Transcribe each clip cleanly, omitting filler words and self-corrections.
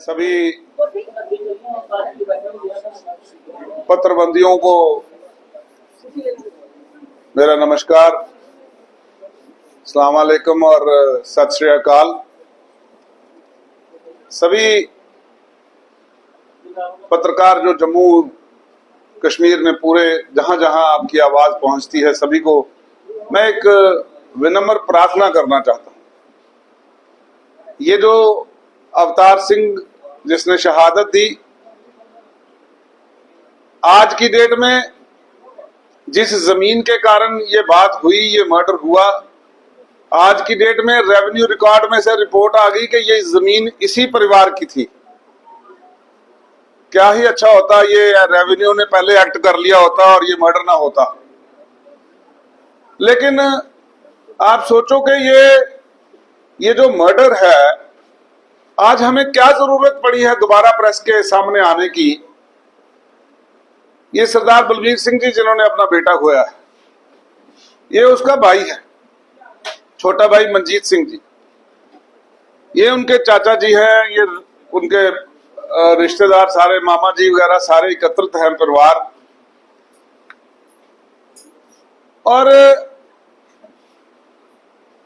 सभी पत्रबंदियों को मेरा नमस्कार, अस्सलाम वालेकुम और सत श्री अकाल। सभी पत्रकार जो जम्मू कश्मीर में पूरे जहां जहां आपकी आवाज पहुंचती है, सभी को मैं एक विनम्र प्रार्थना करना चाहता हूं। ये जो अवतार सिंह जिसने शहादत दी, आज की डेट में जिस जमीन के कारण ये बात हुई, ये मर्डर हुआ, आज की डेट में रेवेन्यू रिकॉर्ड में से रिपोर्ट आ गई कि ये जमीन इसी परिवार की थी। क्या ही अच्छा होता ये रेवेन्यू ने पहले एक्ट कर लिया होता और ये मर्डर ना होता। लेकिन आप सोचो कि ये जो मर्डर है, आज हमें क्या जरूरत पड़ी है दोबारा प्रेस के सामने आने की। ये सरदार बलबीर सिंह जी जिन्होंने अपना बेटा खोया है, ये उसका भाई है, छोटा भाई मनजीत सिंह जी, ये उनके चाचा जी हैं, ये उनके रिश्तेदार सारे मामा जी वगैरह सारे एकत्रित हैं परिवार। और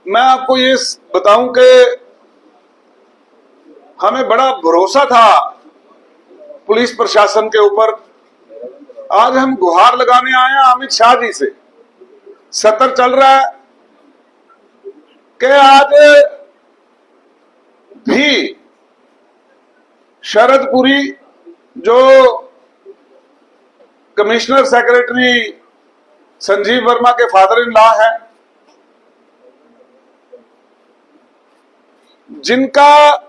मैं आपको ये बताऊं कि हमें बड़ा भरोसा था पुलिस प्रशासन के ऊपर। आज हम गुहार लगाने आए हैं अमित शाह जी से। सत्र चल रहा है कि आज भी शरदपुरी जो कमिश्नर सेक्रेटरी संजीव वर्मा के फादर इन लॉ है, जिनका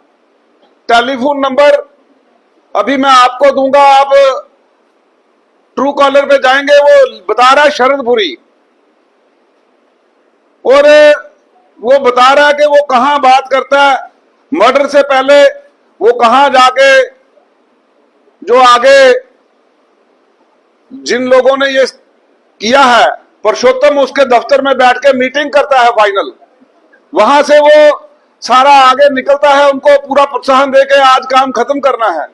टेलीफोन नंबर अभी मैं आपको दूंगा, आप ट्रू कॉलर पे जाएंगे, वो बता रहा है शरदपुरी, और वो बता रहा है कि वो कहां बात करता है मर्डर से पहले, वो कहां जाके जो आगे जिन लोगों ने ये किया है, पुरुषोत्तम उसके दफ्तर में बैठ के मीटिंग करता है फाइनल, वहां से वो सारा आगे निकलता है, उनको पूरा प्रोत्साहन देके आज काम खत्म करना है।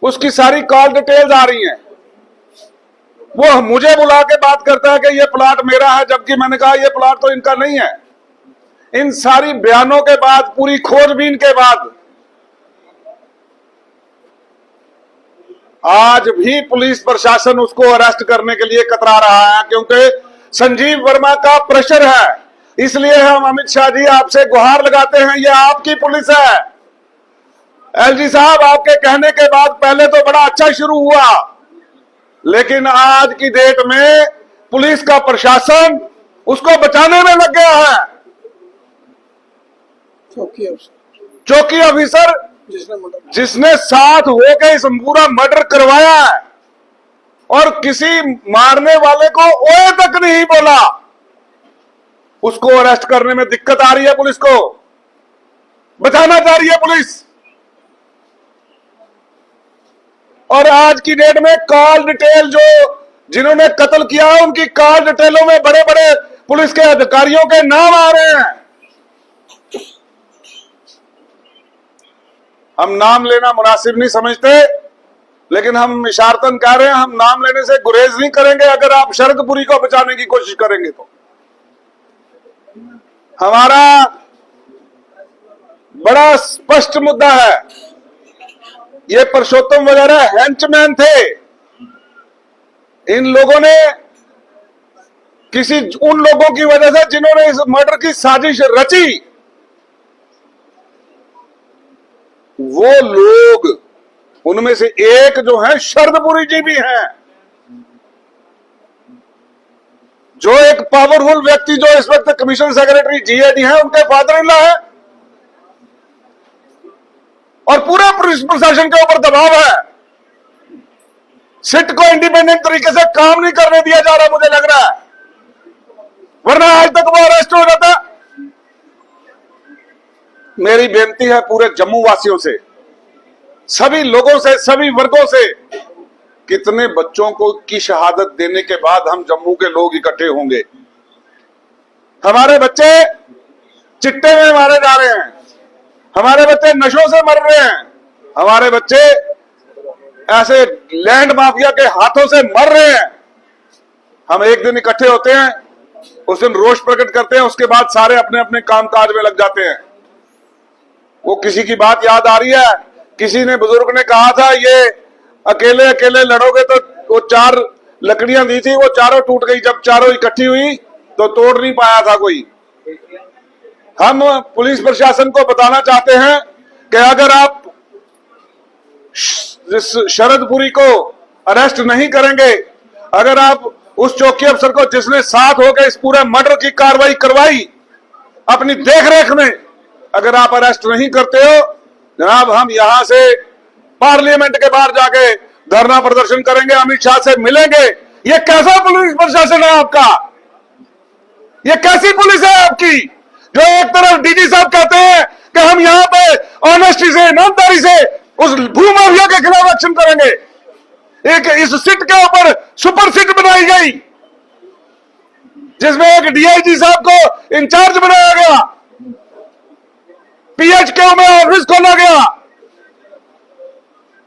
उसकी सारी कॉल डिटेल्स आ रही हैं। वो मुझे बुला के बात करता है कि ये प्लाट मेरा है, जबकि मैंने कहा ये प्लाट तो इनका नहीं है। इन सारी बयानों के बाद, पूरी खोजबीन के बाद, आज भी पुलिस प्रशासन उसको अरेस्ट करने के लिए कतरा रहा है, क्योंकि संजीव वर्मा का प्रेशर है। इसलिए हम अमित शाह जी आपसे गुहार लगाते हैं, ये आपकी पुलिस है। एलजी साहब, आपके कहने के बाद पहले तो बड़ा अच्छा शुरू हुआ, लेकिन आज की डेट में पुलिस का प्रशासन उसको बचाने में लग गया है। चौकी ऑफिसर जिसने साथ होकर इस पूरा मर्डर करवाया है, और किसी मारने वाले को ओए तक नहीं बोला, उसको अरेस्ट करने में दिक्कत आ रही है। पुलिस को बचाना चाह रही है पुलिस। और आज की डेट में कॉल डिटेल जो जिन्होंने कत्ल किया है, उनकी कॉल डिटेलों में बड़े बड़े पुलिस के अधिकारियों के नाम आ रहे हैं। हम नाम लेना मुनासिब नहीं समझते, लेकिन हम इशारतन कह रहे हैं, हम नाम लेने से गुरेज नहीं करेंगे। अगर आप शरदपुरी को बचाने की कोशिश करेंगे तो हमारा बड़ा स्पष्ट मुद्दा है। ये पुरुषोत्तम वगैरह हेंचमैन थे। इन लोगों ने उन लोगों की वजह से जिन्होंने इस मर्डर की साजिश रची, वो लोग, उनमें से एक जो है शरदपुरी जी भी हैं, जो एक पावरफुल व्यक्ति जो इस वक्त कमिश्नर सेक्रेटरी जीएडी है, उनके फादर इन लॉ है। और पूरे पुलिस प्रशासन के ऊपर दबाव है। सिट को इंडिपेंडेंट तरीके से काम नहीं करने दिया जा रहा, मुझे लग रहा है, वरना आज तक वो अरेस्ट हो जाता। मेरी बेनती है पूरे जम्मू वासियों से, सभी लोगों से, सभी वर्गों से, कितने बच्चों को की शहादत देने के बाद हम जम्मू के लोग इकट्ठे होंगे। हमारे बच्चे चिट्टे में मारे जा रहे हैं, हमारे बच्चे नशों से मर रहे हैं, हमारे बच्चे ऐसे लैंड माफिया के हाथों से मर रहे हैं। हम एक दिन इकट्ठे होते हैं, उस दिन रोष प्रकट करते हैं, उसके बाद सारे अपने अपने कामकाज में लग जाते हैं। वो किसी की बात याद आ रही है, किसी ने बुजुर्ग ने कहा था ये अकेले अकेले लड़ोगे तो वो 4 लकड़ियां दी थी, वो चारों टूट गई। जब चारों इकट्ठी हुई तो तोड़ नहीं पाया था कोई। हम पुलिस प्रशासन को बताना चाहते हैं कि अगर आप शरदपुरी को अरेस्ट नहीं करेंगे, अगर आप उस चौकी अफसर को जिसने साथ होकर इस पूरे मर्डर की कार्रवाई करवाई अपनी देखरेख में, अगर आप अरेस्ट नहीं करते हो जनाब, हम यहां से पार्लियामेंट के बाहर जाके धरना प्रदर्शन करेंगे, अमित शाह से मिलेंगे। ये कैसा पुलिस प्रशासन है आपका? ये कैसी पुलिस है आपकी, जो एक तरफ डीजी साहब कहते हैं कि हम यहां पे ऑनेस्टी से, ईमानदारी से उस भूमाफिया के खिलाफ एक्शन करेंगे। एक इस सीट के ऊपर सुपर सीट बनाई गई जिसमें एक डीआईजी साहब को इंचार्ज बनाया गया, पीएचक्यू में ऑफिस खोला गया,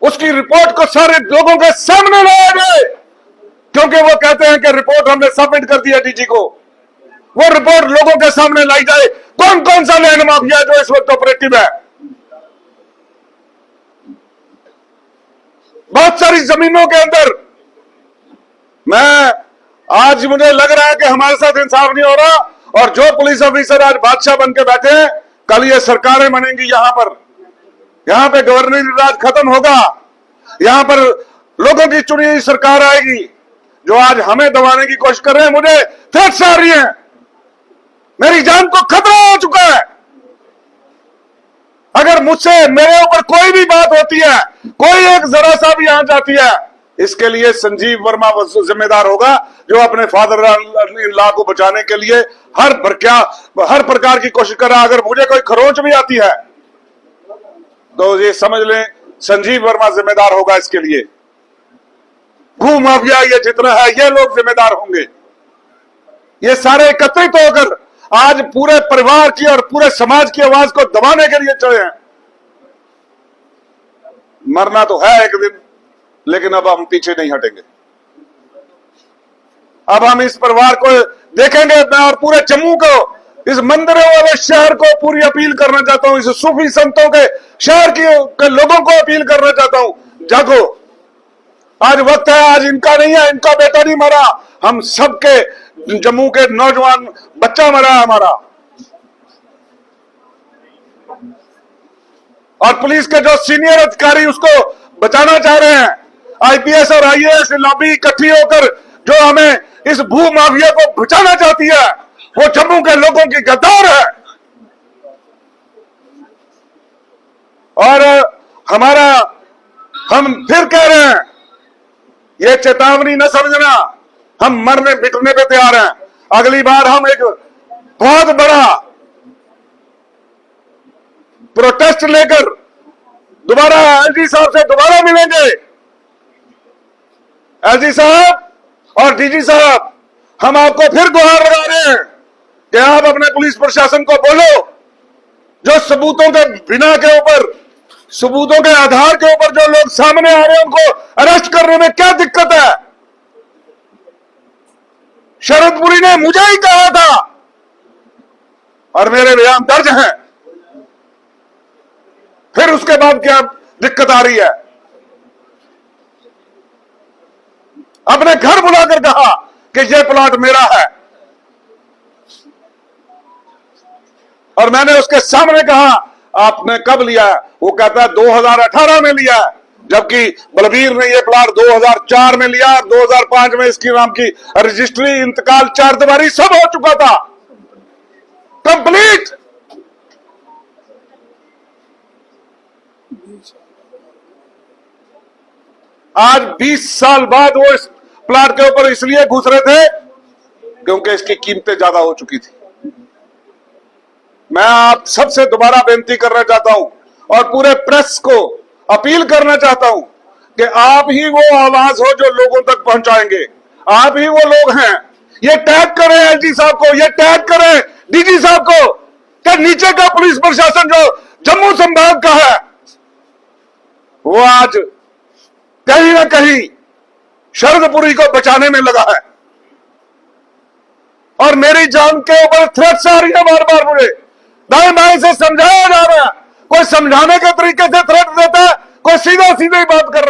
उसकी रिपोर्ट को सारे लोगों के सामने लाया गया, क्योंकि वो कहते हैं कि रिपोर्ट हमने सबमिट कर दिया डीजी को। वो रिपोर्ट लोगों के सामने लाई जाए, कौन कौन सा लैंड माफिया जो इस वक्त ऑपरेटिव है। बहुत सारी जमीनों के अंदर आज मुझे लग रहा है कि हमारे साथ इंसाफ नहीं हो रहा, और जो पुलिस ऑफिसर आज बादशाह बन के बैठे हैं, कल ये सरकारें बनेंगी यहां पे गवर्नरी राज खत्म होगा, यहां पर लोगों की चुनी हुई सरकार आएगी। जो आज हमें दबाने की कोशिश कर रहे हैं, मुझे थ्रेट्स आ रही हैं, मेरी जान को खतरा हो चुका है। अगर मुझसे मेरे ऊपर कोई भी बात होती है, कोई एक जरा सा भी यहां जाती है, इसके लिए संजीव वर्मा जिम्मेदार होगा, जो अपने फादर इन लॉ को बचाने के लिए हर प्रकार की कोशिश कर रहा है। अगर मुझे कोई खरोंच भी आती है तो ये समझ लें संजीव वर्मा जिम्मेदार होगा इसके लिए। भू माफिया ये जितना है, ये लोग जिम्मेदार होंगे। ये सारे एकत्रित होकर आज पूरे परिवार की और पूरे समाज की आवाज को दबाने के लिए चले हैं। मरना तो है एक दिन, लेकिन अब हम पीछे नहीं हटेंगे। अब हम इस परिवार को देखेंगे, मैं और पूरे जम्मू को, इस मंदिरों वाले शहर को पूरी अपील करना चाहता हूं, इस सूफी संतों के शहर के लोगों को अपील करना चाहता हूं, जागो, आज वक्त है, आज इनका नहीं है, इनका बेटा नहीं मरा, हम सबके जम्मू के नौजवान बच्चा मरा है हमारा। और पुलिस के जो सीनियर अधिकारी उसको बचाना चाह रहे हैं, आईपीएस और आईएएस लॉबी इकट्ठी होकर जो हमें इस भू माफिया को बचाना चाहती है, वो जम्मू के लोगों की गद्दार है। और हम फिर कह रहे हैं, ये चेतावनी न समझना, हम मरने मिटने पे तैयार हैं। अगली बार हम एक बहुत बड़ा प्रोटेस्ट लेकर दोबारा एलजी साहब से दोबारा मिलेंगे। एलजी साहब और डीजी साहब, हम आपको फिर गुहार लगा रहे हैं कि आप अपने पुलिस प्रशासन को बोलो, जो सबूतों के बिना के ऊपर, सबूतों के आधार के ऊपर जो लोग सामने आ रहे हैं, उनको अरेस्ट करने में क्या दिक्कत है। शरदपुरी ने मुझे ही कहा था, और मेरे बयान दर्ज हैं, फिर उसके बाद क्या दिक्कत आ रही है। अपने घर बुलाकर कहा कि यह प्लॉट मेरा है, और मैंने उसके सामने कहा आपने कब लिया है? वो कहता है 2018 में लिया है, जबकि बलबीर ने यह प्लॉट 2004 में लिया, 2005 में इसकी नाम की रजिस्ट्री, इंतकाल, 4 दीवारी सब हो चुका था, कंप्लीट। आज 20 साल बाद वो इस प्लॉट के ऊपर इसलिए घुस रहे थे क्योंकि इसकी कीमतें ज्यादा हो चुकी थी। मैं आप सबसे दोबारा बेनती करना चाहता हूं और पूरे प्रेस को अपील करना चाहता हूं कि आप ही वो आवाज हो जो लोगों तक पहुंचाएंगे, आप ही वो लोग हैं। ये टैग करें एलजी साहब को, ये टैग करें डीजी साहब को कि नीचे का पुलिस प्रशासन जो जम्मू संभाग का है, वो आज कहीं ना कहीं शरदपुरी को बचाने में लगा है। और मेरी जान के ऊपर थ्रेट्स आ रही है बार बार, मुझे दाएं बाएं से समझाया जा रहा है। कोई समझाने के तरीके से थ्रेट देता है, कोई सीधा सीधे ही बात कर रहा है।